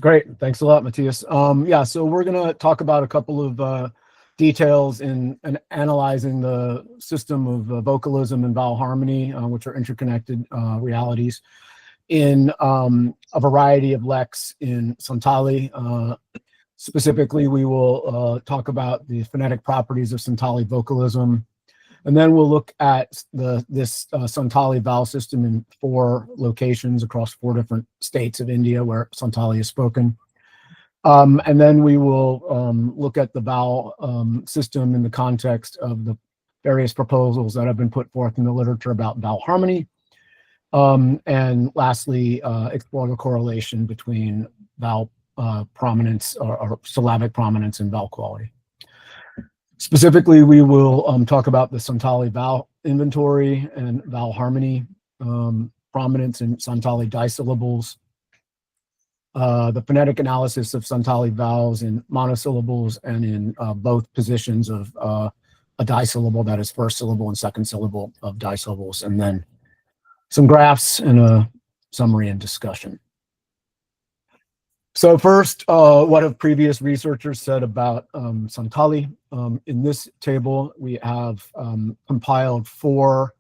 Great. Thanks a lot, Matthias. Yeah, so we're going to talk about a couple of details in analyzing the system of vocalism and vowel harmony, which are interconnected realities in a variety of lex in Santali. Specifically, we will talk about the phonetic properties of Santali vocalism, and then we'll look at this Santali vowel system in 4 locations across 4 different states of India where Santali is spoken. And then we will look at the vowel system in the context of the various proposals that have been put forth in the literature about vowel harmony. And lastly, explore the correlation between vowel prominence or syllabic prominence and vowel quality. Specifically, we will talk about the Santali vowel inventory and vowel harmony, prominence in Santali disyllables, the phonetic analysis of Santali vowels in monosyllables and in both positions of a disyllable, that is first syllable and second syllable of disyllables, and then some graphs and a summary and discussion. So first, what have previous researchers said about Santali? In this table, we have compiled 4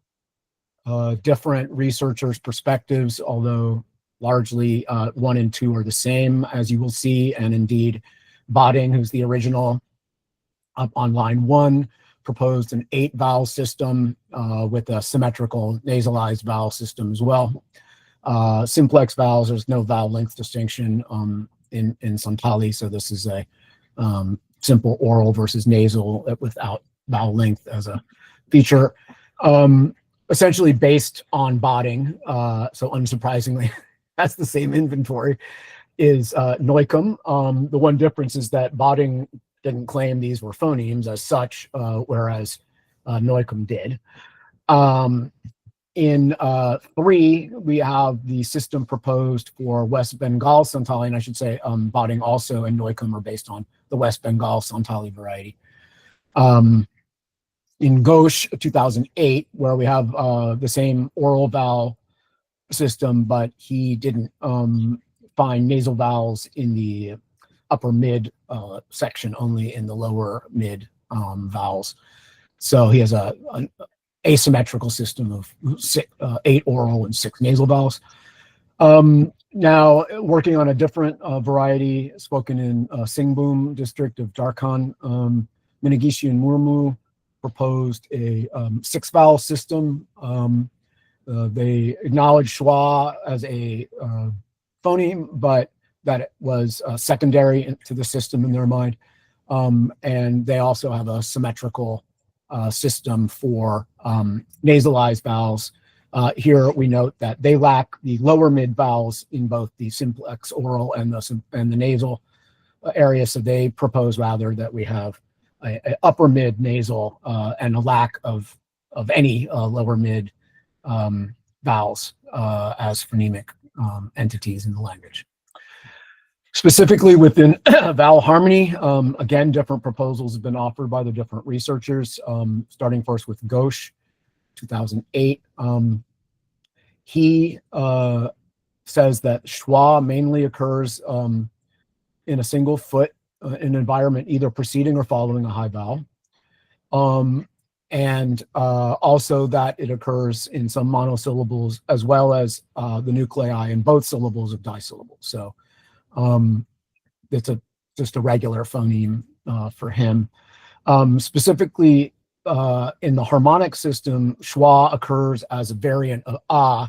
different researchers' perspectives, although largely 1 and 2 are the same, as you will see, and indeed Boding, who's the original, up on line 1, proposed an 8 vowel system with a symmetrical nasalized vowel system as well. Simplex vowels, there's no vowel length distinction in Santali, so this is a simple oral versus nasal without vowel length as a feature. Essentially based on Boding, so unsurprisingly, that's the same inventory, is Neukomm. The one difference is that Boding didn't claim these were phonemes as such, whereas Neukomm did. In 3, we have the system proposed for West Bengal Santali, and I should say Boding also and Neukomm are based on the West Bengal Santali variety. In Ghosh 2008, where we have the same oral vowel system, but he didn't find nasal vowels in the upper mid section, only in the lower mid vowels. So he has an asymmetrical system of 8 oral and 6 nasal vowels. Now, working on a different variety spoken in Singhbhum district of Jharkhand, Minagishi and Murmu proposed a 6 vowel system. They acknowledged schwa as a phoneme, but that it was secondary to the system in their mind. And they also have a symmetrical system for nasalized vowels. Here we note that they lack the lower mid vowels in both the simplex oral and the nasal area, so they propose rather that we have a upper mid nasal and a lack of any lower mid vowels as phonemic entities in the language. Specifically within vowel harmony, again, different proposals have been offered by the different researchers, starting first with Ghosh, 2008. He says that schwa mainly occurs in a single foot in an environment either preceding or following a high vowel. And also that it occurs in some monosyllables as well as the nuclei in both syllables of disyllables. So it's just a regular phoneme for him. Specifically in the harmonic system, schwa occurs as a variant of ah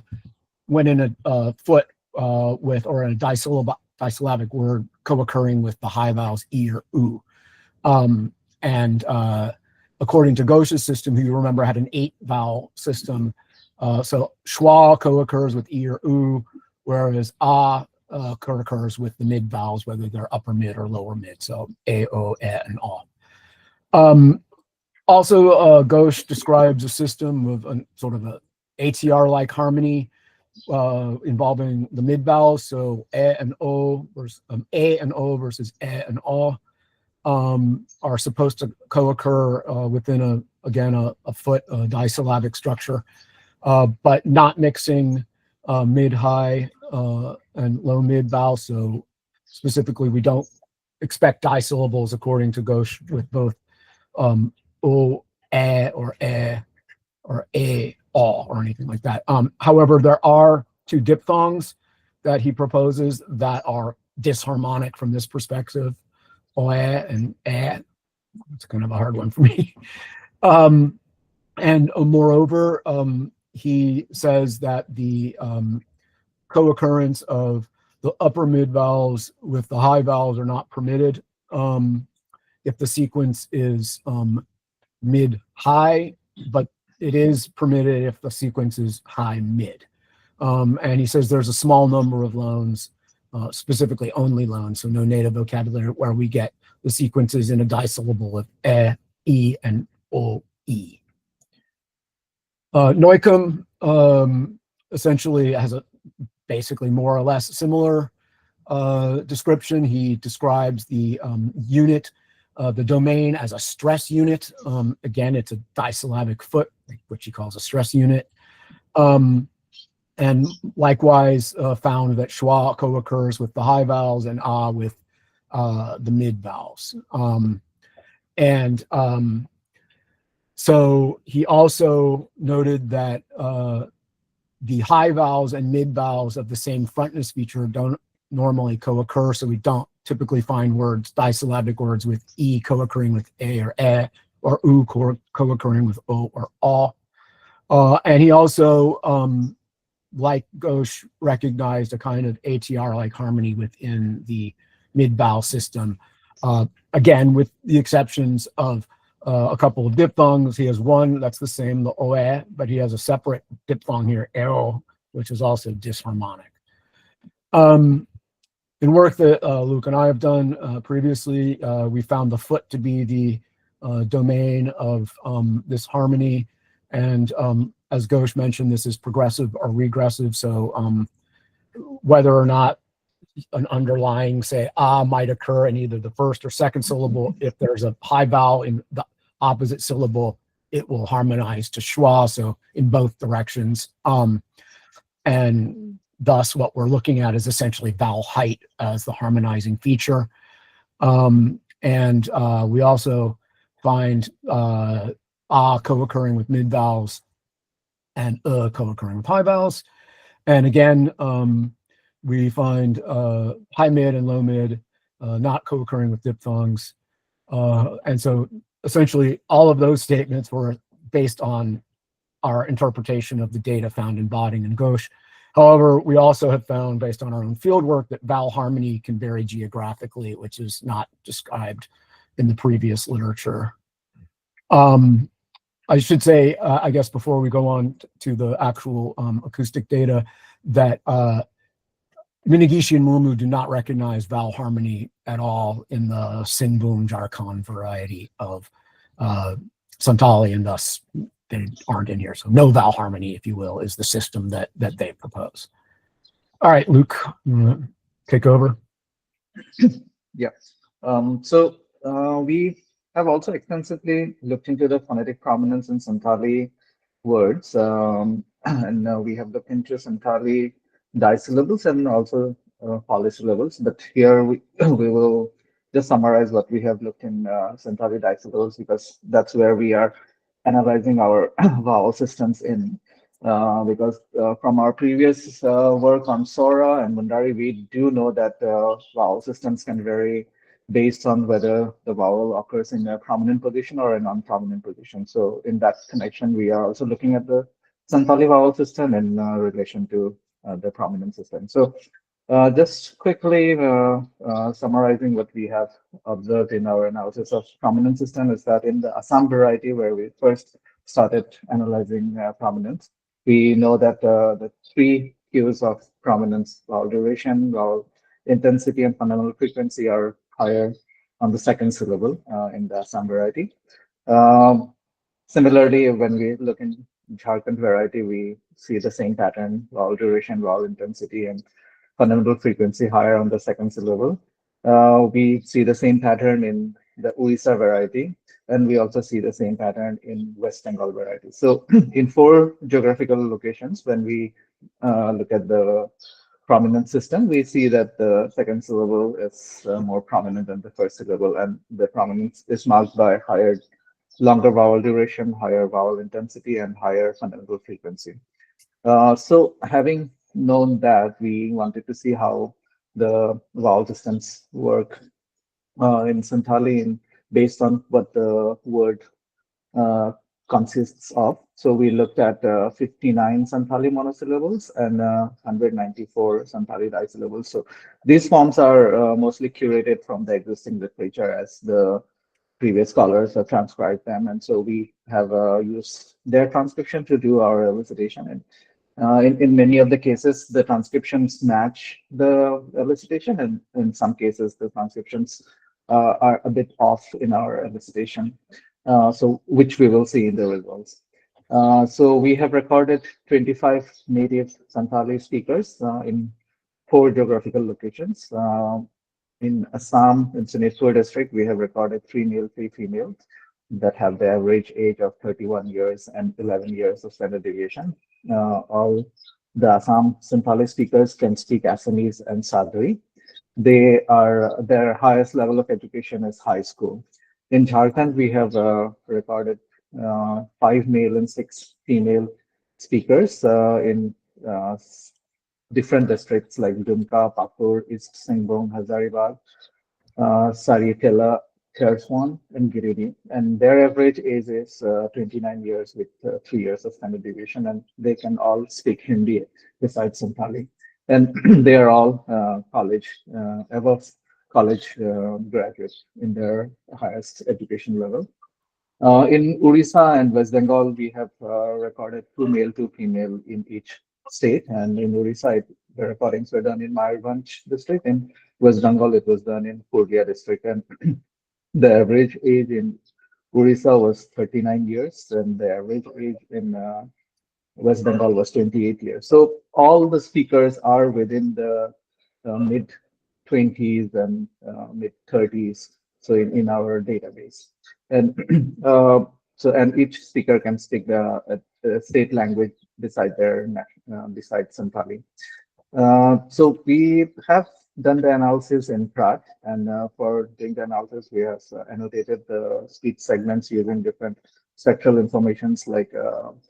when in a foot with or in a disyllabic word co-occurring with the high vowels e or u. According to Ghosh's system, who you remember had an 8 vowel system, so schwa co-occurs with e or u, whereas ah occurs with the mid vowels, whether they're upper mid or lower mid, so a, o, e, and a. Also, Ghosh describes a system of a sort of a ATR-like harmony involving the mid vowels, so e and o versus a and o versus e and a are supposed to co-occur within a foot disyllabic structure, but not mixing mid-high and low mid vowels. So specifically, we don't expect disyllables according to Ghosh with both o, or or anything like that. However, there are two diphthongs that he proposes that are disharmonic from this perspective, oe and eh. It's kind of a hard one for me. And moreover, he says that the co-occurrence of the upper mid vowels with the high vowels are not permitted if the sequence is mid-high, but it is permitted if the sequence is high-mid. And he says there's a small number of loans, specifically only loans, so no native vocabulary, where we get the sequences in a disyllable of e, and o, e. Neukom essentially has a basically more or less similar description. He describes the unit, the domain, as a stress unit. Again, it's a disyllabic foot, which he calls a stress unit. And likewise found that schwa co-occurs with the high vowels and ah with the mid vowels. So he also noted that the high vowels and mid vowels of the same frontness feature don't normally co-occur, so we don't typically find words, disyllabic words, with e co-occurring with a or e, or u co-occurring with o or a. And he also, like Ghosh, recognized a kind of ATR-like harmony within the mid-vowel system. Again, with the exceptions of a couple of diphthongs. He has one that's the same, the oe, but he has a separate diphthong here, ero, which is also disharmonic. In work that Luke and I have done previously, we found the foot to be the domain of this harmony. And as Ghosh mentioned, this is progressive or regressive. So whether or not an underlying, say, ah might occur in either the first or second syllable, if there's a high vowel in the opposite syllable, it will harmonize to schwa, so in both directions. And thus what we're looking at is essentially vowel height as the harmonizing feature. And we also find ah co-occurring with mid vowels and co-occurring with high vowels. And again, we find high mid and low mid not co-occurring with diphthongs. And so essentially all of those statements were based on our interpretation of the data found in Bodding and Ghosh. However, we also have found, based on our own field work, that vowel harmony can vary geographically, which is not described in the previous literature. I should say, I guess before we go on to the actual acoustic data, that Minigishi and Murmu do not recognize vowel harmony at all in the Sinbum Jharkhand variety of Santali, and thus they aren't in here. So no vowel harmony, if you will, is the system that they propose. All right, Luke, take over. Yeah. So we have also extensively looked into the phonetic prominence in Santali words, and we have looked into Santali disyllables and also polysyllables. But here we will just summarize what we have looked in Santali disyllables, because that's where we are analyzing our vowel systems in. Because from our previous work on Sora and Mundari, we do know that vowel systems can vary based on whether the vowel occurs in a prominent position or a non-prominent position. So in that connection, we are also looking at the Santali vowel system in relation to the prominent system. So just quickly summarizing what we have observed in our analysis of prominent system is that in the Assam variety, where we first started analyzing prominence, we know that the three cues of prominence, vowel duration, vowel intensity, and fundamental frequency, are higher on the second syllable in the Assam variety. Similarly, when we look in Jharkhand variety, we see the same pattern: vowel duration, vowel intensity, and fundamental frequency higher on the second syllable. We see the same pattern in the Odisha variety, and we also see the same pattern in West Bengal variety. So in 4 geographical locations, when we look at the prominent system, we see that the second syllable is more prominent than the first syllable, and the prominence is marked by higher, longer vowel duration, higher vowel intensity, and higher fundamental frequency. So having known that, we wanted to see how the vowel systems work in Santali based on what the word uh, consists of. So we looked at 59 Santali monosyllables and 194 Santali disyllables. So these forms are mostly curated from the existing literature as the previous scholars have transcribed them. And so we have used their transcription to do our elicitation. And in many of the cases, the transcriptions match the elicitation, and in some cases, the transcriptions are a bit off in our elicitation, so which we will see in the results. So we have recorded 25 native Santali speakers in 4 geographical locations. In Assam, in Sonitpur district, we have recorded 3 male, 3 females that have the average age of 31 years and 11 years of standard deviation. All the Assam Santali speakers can speak Assamese and Sadri. Their highest level of education is high school. In Jharkhand, we have recorded 5 male and 6 female speakers in different districts like Dumka, Pakur, East Singhbhum, Hazaribagh, Saraikela, Kherson, and Giridih. And their average age is 29 years with 3 years of standard deviation, and they can all speak Hindi besides Santali. And they are all above college graduates in their highest education level. In Odisha and West Bengal, we have recorded 2 male, 2 female in each state. And in Odisha, the recordings were done in Mayurbhanj district. In West Bengal, it was done in Purnia district. And the average age in Odisha was 39 years, and the average age in West Bengal was 28 years. So all the speakers are within the mid 20s and mid 30s. So in our database, and and each speaker can speak the state language beside beside Santali. So we have done the analysis in Pratt, and for doing the analysis, we have annotated the speech segments using different spectral informations like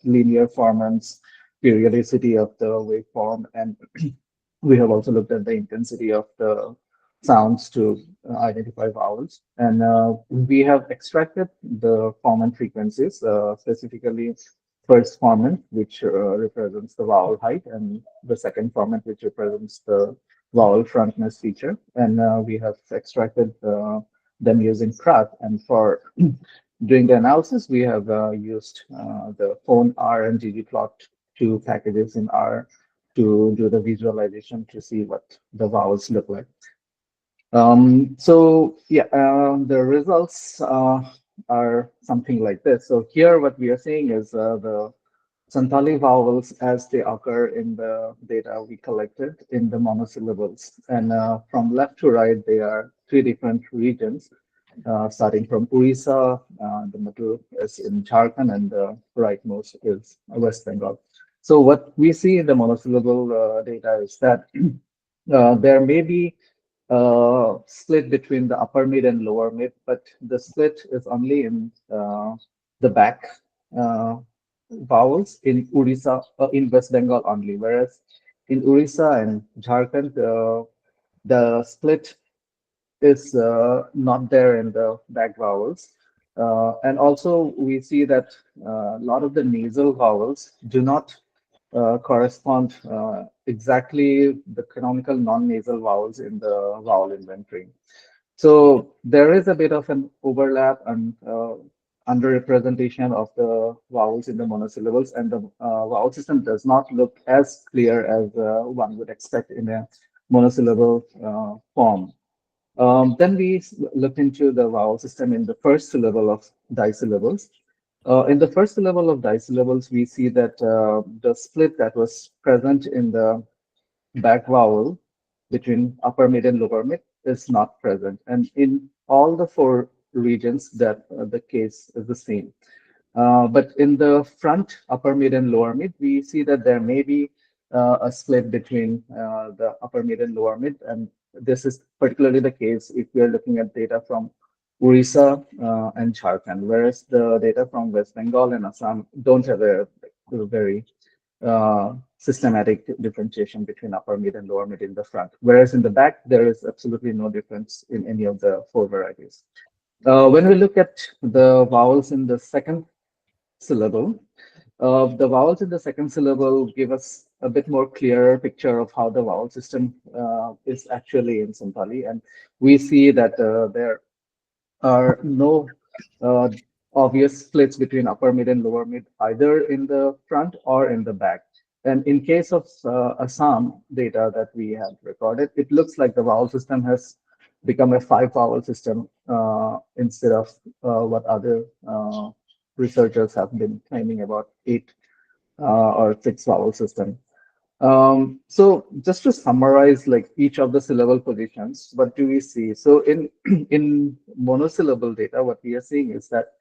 linear formants, periodicity of the waveform, and we have also looked at the intensity of the sounds to identify vowels. And we have extracted the formant frequencies, specifically first formant, which represents the vowel height, and the second formant, which represents the vowel frontness feature. And we have extracted them using Pratt. And for doing the analysis, we have used the phone R and ggplot2 packages in R to do the visualization to see what the vowels look like. The results are something like this. So here what we are seeing is the Santali vowels as they occur in the data we collected in the monosyllables. And from left to right, they are 3 different regions, starting from Odisha, the middle is in Jharkhand, and the rightmost is West Bengal. So what we see in the monosyllable data is that there may be split between the upper mid and lower mid, but the split is only in the back vowels in Odisha, in West Bengal only, whereas in Odisha and Jharkhand, the split is not there in the back vowels. And also we see that a lot of the nasal vowels do not correspond exactly the canonical non-nasal vowels in the vowel inventory. So there is a bit of an overlap and underrepresentation of the vowels in the monosyllables, and the vowel system does not look as clear as one would expect in a monosyllable form. Then we looked into the vowel system in the first syllable of disyllables. In the first syllable of disyllables, we see that the split that was present in the back vowel between upper mid and lower mid is not present. And in all the 4 regions, that the case is the same. But in the front, upper mid and lower mid, we see that there may be a split between the upper mid and lower mid. And this is particularly the case if we are looking at data from Odisha and Jharkhand, whereas the data from West Bengal and Assam don't have a very systematic differentiation between upper mid and lower mid in the front. Whereas in the back, there is absolutely no difference in any of the four varieties. When we look at the vowels in the second syllable, the vowels in the second syllable give us a bit more clearer picture of how the vowel system is actually in Santali. And we see that there are no obvious splits between upper mid and lower mid, either in the front or in the back. And in case of Assam data that we have recorded, it looks like the vowel system has become a 5-vowel system instead of what other researchers have been claiming about 8 or 6 vowel system. So just to summarize, like each of the syllable positions, what do we see? So in monosyllable data, what we are seeing is that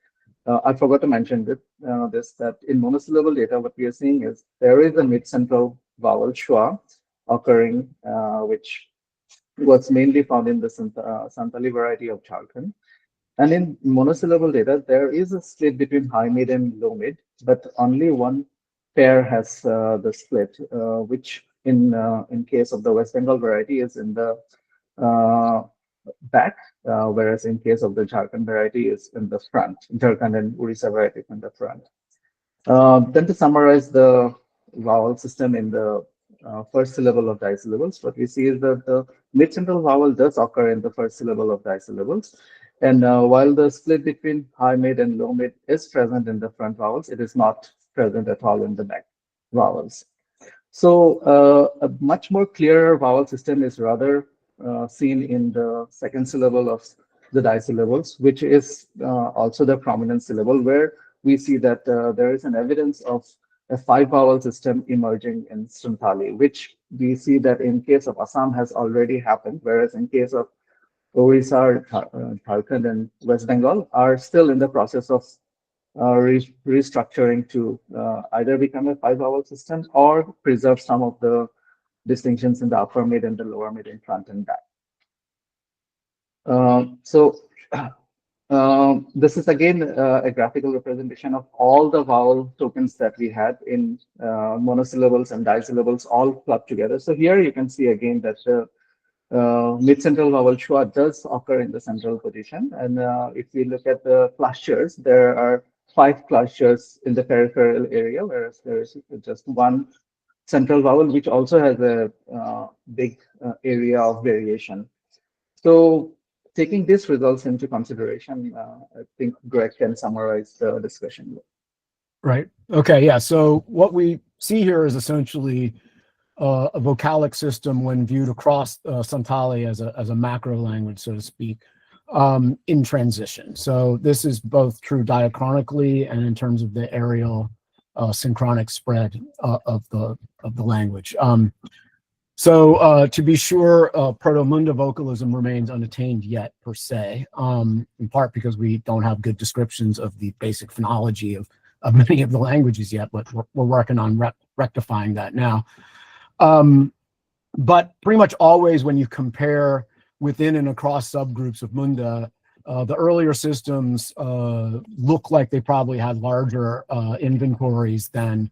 I forgot to mention that in monosyllable data, what we are seeing is there is a mid-central vowel schwa occurring, which was mainly found in the Santali variety of Jharkhand. And in monosyllable data, there is a split between high mid and low mid, but only one pair has the split, which in case of the West Bengal variety is in the back, whereas in case of the Jharkhand variety is in the front. Jharkhand and Odisha variety in the front. Then to summarize the vowel system in the first syllable of disyllables, what we see is that the mid-central vowel does occur in the first syllable of disyllables. And while the split between high mid and low mid is present in the front vowels, it is not present at all in the back vowels. So a much more clearer vowel system is rather seen in the second syllable of the disyllables, which is also the prominent syllable, where we see that there is an evidence of a 5-vowel system emerging in Santali, which we see that in case of Assam has already happened, whereas in case of Odisha, Jharkhand, and West Bengal are still in the process of restructuring to either become a 5-vowel system or preserve some of the distinctions in the upper mid and the lower mid in front and back. This is again a graphical representation of all the vowel tokens that we had in monosyllables and disyllables all clubbed together. So here you can see again that the mid-central vowel schwa does occur in the central position. And if we look at the clusters, there are 5 clusters in the peripheral area, whereas there is just one central vowel, which also has a big area of variation. So taking these results into consideration, I think Greg can summarize the discussion. Right. Okay. Yeah. So what we see here is essentially a vocalic system when viewed across Santali as a macro language, so to speak, in transition. So this is both true diachronically and in terms of the areal synchronic spread of the language. So to be sure, Proto-Munda vocalism remains unattained yet, per se, in part because we don't have good descriptions of the basic phonology of many of the languages yet, but we're working on rectifying that now. But pretty much always when you compare within and across subgroups of Munda, the earlier systems look like they probably had larger inventories than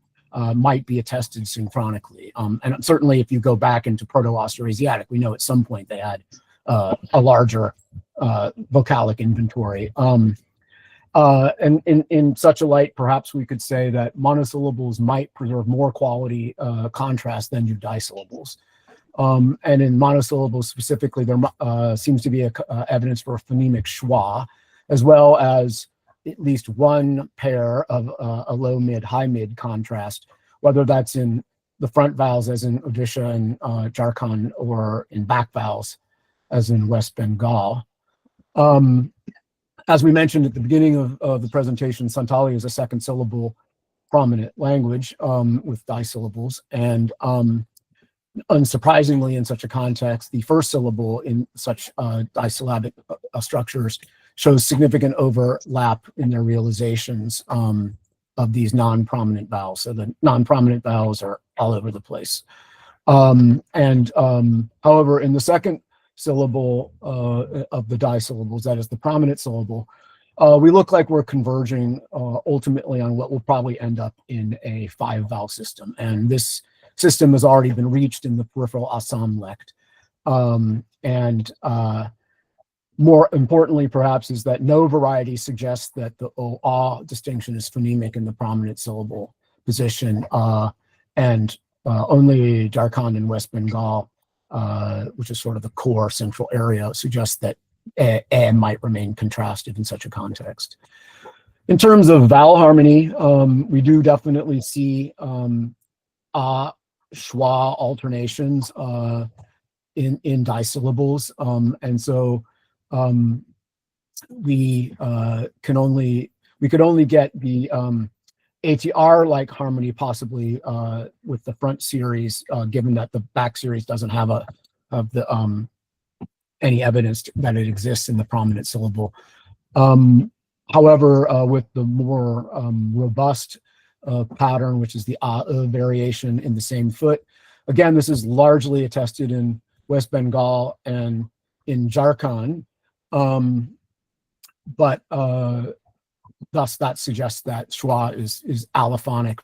might be attested synchronically. And certainly if you go back into Proto-Austroasiatic, we know at some point they had a larger vocalic inventory. And in such a light, perhaps we could say that monosyllables might preserve more quality contrast than do disyllables. And in monosyllables specifically, there seems to be evidence for a phonemic schwa, as well as at least one pair of a low mid, high mid contrast, whether that's in the front vowels as in Odisha and Jharkhand, or in back vowels as in West Bengal. As we mentioned at the beginning of the presentation, Santali is a second syllable prominent language with disyllables, and unsurprisingly in such a context, the first syllable in such disyllabic structures shows significant overlap in their realizations of these non-prominent vowels. So the non-prominent vowels are all over the place. However, in the second syllable of the disyllables, that is the prominent syllable, we look like we're converging ultimately on what will probably end up in a 5-vowel system. And this system has already been reached in the peripheral Assam lect. More importantly, perhaps, is that no variety suggests that the o-ah distinction is phonemic in the prominent syllable position, and only Jharkhand and West Bengal, which is sort of the core central area, suggests that a might remain contrasted in such a context. In terms of vowel harmony, we do definitely see schwa alternations in disyllables, and so we could only get the ATR-like harmony possibly with the front series, given that the back series doesn't have any evidence that it exists in the prominent syllable. However, with the more robust pattern, which is the variation in the same foot, again, this is largely attested in West Bengal and in Jharkhand, but thus that suggests that schwa is allophonic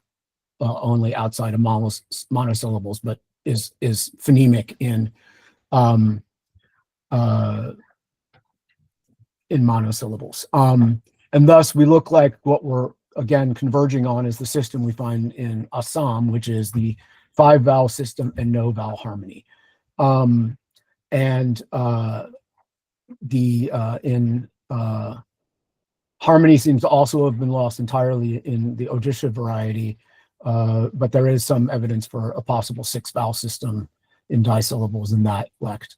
only outside of monosyllables, but is phonemic in monosyllables. And thus we look like what we're again converging on is the system we find in Assam, which is the 5-vowel system and no vowel harmony. Harmony seems to also have been lost entirely in the Odisha variety, but there is some evidence for a possible 6-vowel system in disyllables in that lect.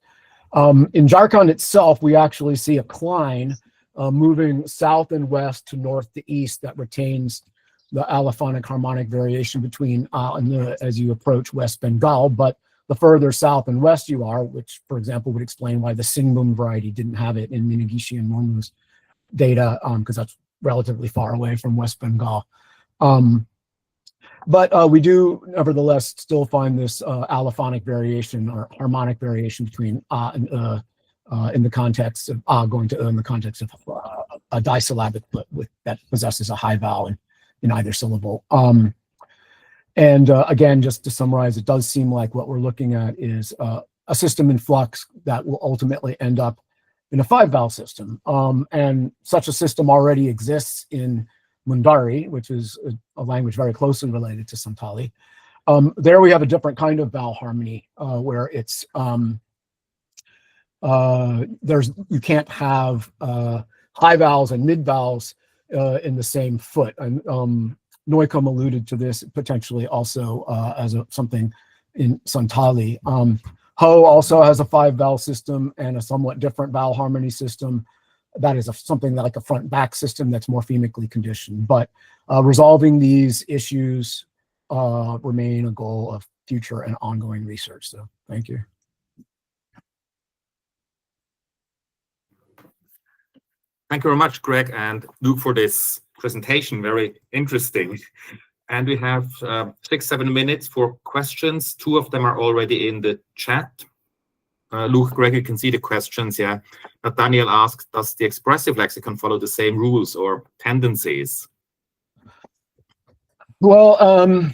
In Jharkhand itself, we actually see a cline moving south and west to north to east that retains the allophonic harmonic variation between and the as you approach West Bengal, but the further south and west you are, which, for example, would explain why the Singbum variety didn't have it in Minagishi and Mormu's data, because that's relatively far away from West Bengal. But we do, nevertheless, still find this allophonic variation or harmonic variation between and in the context of going to in the context of a disyllabic that possesses a high vowel in either syllable. Again, just to summarize, it does seem like what we're looking at is a system in flux that will ultimately end up in a 5-vowel system. And such a system already exists in Mundari, which is a language very closely related to Santali. There we have a different kind of vowel harmony where it's you can't have high vowels and mid vowels in the same foot. And Neukom alluded to this potentially also as something in Santali. Ho also has a 5-vowel system and a somewhat different vowel harmony system. That is something like a front-back system that's more phemically conditioned. But resolving these issues remain a goal of future and ongoing research. So thank you. Thank you very much, Greg and Luke, for this presentation. Very interesting. And we have 6-7 minutes for questions. 2 of them are already in the chat. Luke, Greg, you can see the questions. Yeah. Daniel asks, does the expressive lexicon follow the same rules or tendencies? Well,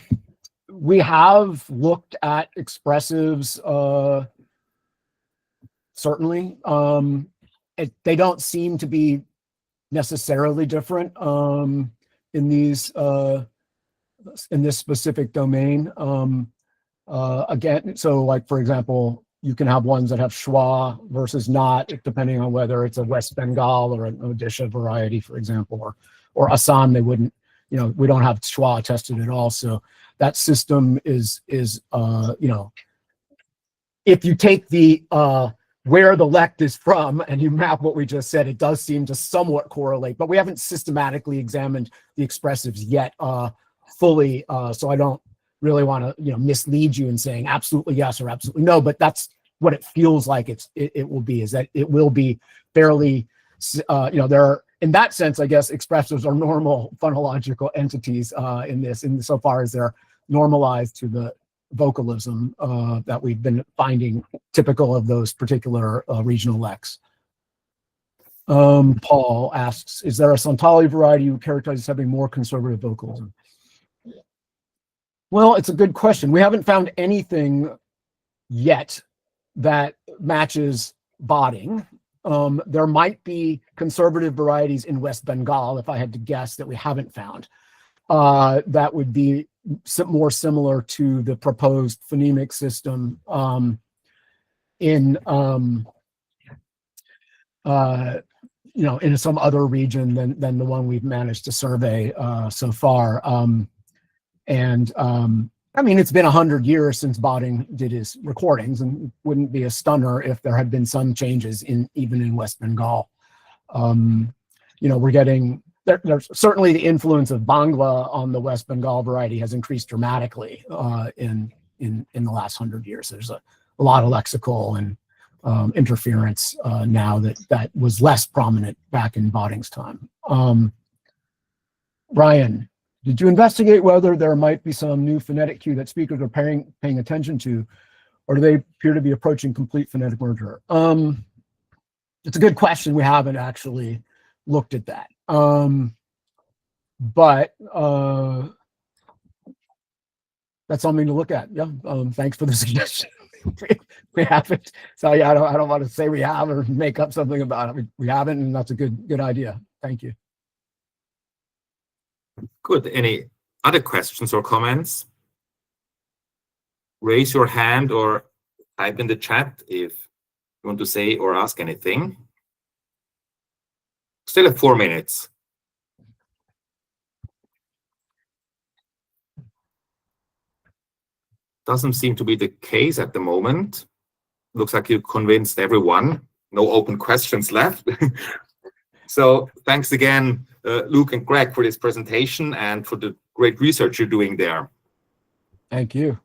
we have looked at expressives, certainly. They don't seem to be necessarily different in these in this specific domain. Again, so like, for example, you can have ones that have schwa versus not, depending on whether it's a West Bengal or an Odisha variety, for example, or Assam. They wouldn't, we don't have schwa attested at all. So that system is if you take the where the lect is from and you map what we just said, it does seem to somewhat correlate, but we haven't systematically examined the expressives yet fully. So I don't really want to, mislead you in saying absolutely yes or absolutely no, but that's what it feels like it will be, is that it will be fairly, there are, in that sense, I guess expressives are normal phonological entities in this, insofar as they're normalized to the vocalism that we've been finding typical of those particular regional leks. Paul asks, is there a Santali variety you characterize as having more conservative vocalism? Well, it's a good question. We haven't found anything yet that matches Botting. There might be conservative varieties in West Bengal, if I had to guess, that we haven't found. That would be more similar to the proposed phonemic system in in some other region than the one we've managed to survey so far. I mean, it's been 100 years since Botting did his recordings, and it wouldn't be a stunner if there had been some changes even in West Bengal. We're getting there's certainly the influence of Bangla on the West Bengal variety has increased dramatically in the last 100 years. There's a lot of lexical and interference now that was less prominent back in Botting's time. Ryan, did you investigate whether there might be some new phonetic cue that speakers are paying attention to, or do they appear to be approaching complete phonetic merger? It's a good question. We haven't actually looked at that. But that's something to look at. Yeah. Thanks for the suggestion. We haven't. So yeah, I don't want to say we have or make up something about it. We haven't, and that's a good idea. Thank you. Good. Any other questions or comments? Raise your hand or type in the chat if you want to say or ask anything. Still have 4 minutes. Doesn't seem to be the case at the moment. Looks like you convinced everyone. No open questions left. So thanks again, Luke and Greg, for this presentation and for the great research you're doing there. Thank you.